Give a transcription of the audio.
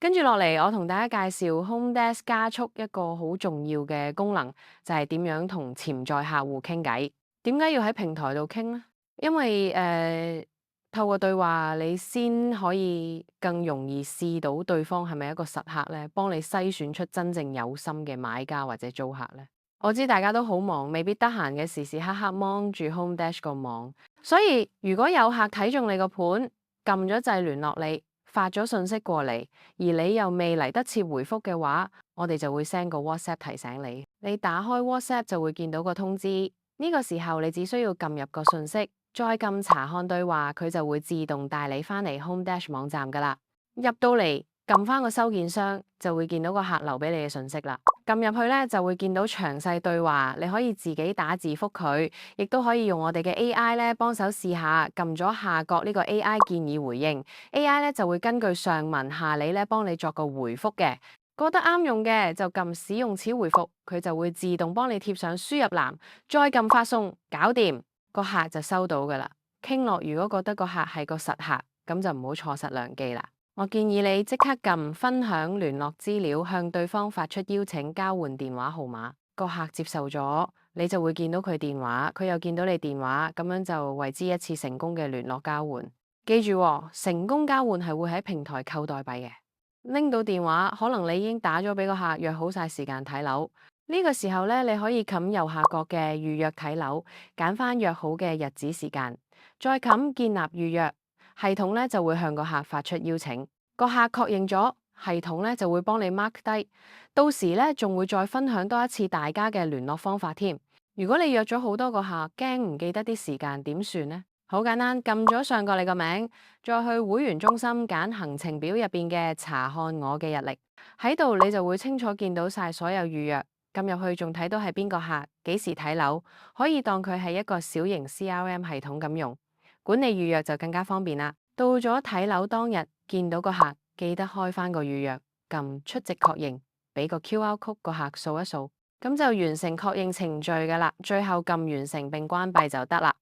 跟住落嚟，我同大家介紹 HomeDesk 加速一個好重要嘅功能，就係點樣同潛在客戶傾偈。點解要喺平台度傾呢？因為透過對話，你先可以更容易試到對方係咪一個實客咧，幫你篩選出真正有心嘅買家或者租客咧。我知大家都好忙，未必得閒嘅時時刻刻望住 HomeDesk 個網，所以如果有客睇中你個盤，撳咗掣聯絡你，發咗信息過嚟，而你又未嚟得切回覆嘅話，我哋就會 send 個 WhatsApp 提醒你。你打開 WhatsApp 就會見到個通知，呢個時候你只需要撳入個信息，再撳查看對話，佢就會自動帶你返嚟 HomeDash 網站噶啦。入到嚟撳返個收件箱，就會見到個客留俾你嘅信息啦。撳入去咧就會見到詳細對話，你可以自己打字覆佢，亦都可以用我哋嘅 AI 咧幫手試下。撳咗下角呢個 AI 建議回應，AI 咧就會根據上文下理咧幫你作個回覆嘅。覺得啱用嘅就撳使用此回覆，佢就會自動幫你貼上輸入欄，再撳發送，搞掂，個客就收到噶啦。傾落如果覺得個客係個實客，咁就唔好錯失良機啦。我建議你即刻撳分享聯絡資料，向對方發出邀請，交換電話號碼。個客接受咗，你就會見到佢電話，佢又見到你電話，咁樣就為之一次成功嘅聯絡交換。記住喎，成功交換係會喺平台扣代幣嘅。拎到電話，可能你已經打咗俾個客，約好晒時間睇樓。呢個時候咧，你可以冚右下角嘅預約睇樓，揀翻約好嘅日子時間，再冚建立預約。系統咧就會向個客發出邀請，個客確認咗，系統咧就會幫你 mark 低，到時咧仲會再分享多一次大家嘅聯絡方法添。如果你約咗好多個客，驚唔記得啲時間點算呢？好簡單，撳咗上角你個名，再去會員中心揀行程表入邊嘅查看我嘅日曆，喺度你就會清楚見到晒所有預約，撳入去仲睇到係邊個客，幾時睇樓，可以當佢係一個小型 CRM 系統咁用。管理預約就更加方便啦。到咗睇樓當日，見到個客，記得開返個預約，撳出席確認，俾個 QR code 個客掃一掃，咁就完成確認程序噶啦。最後撳完成並關閉就得啦。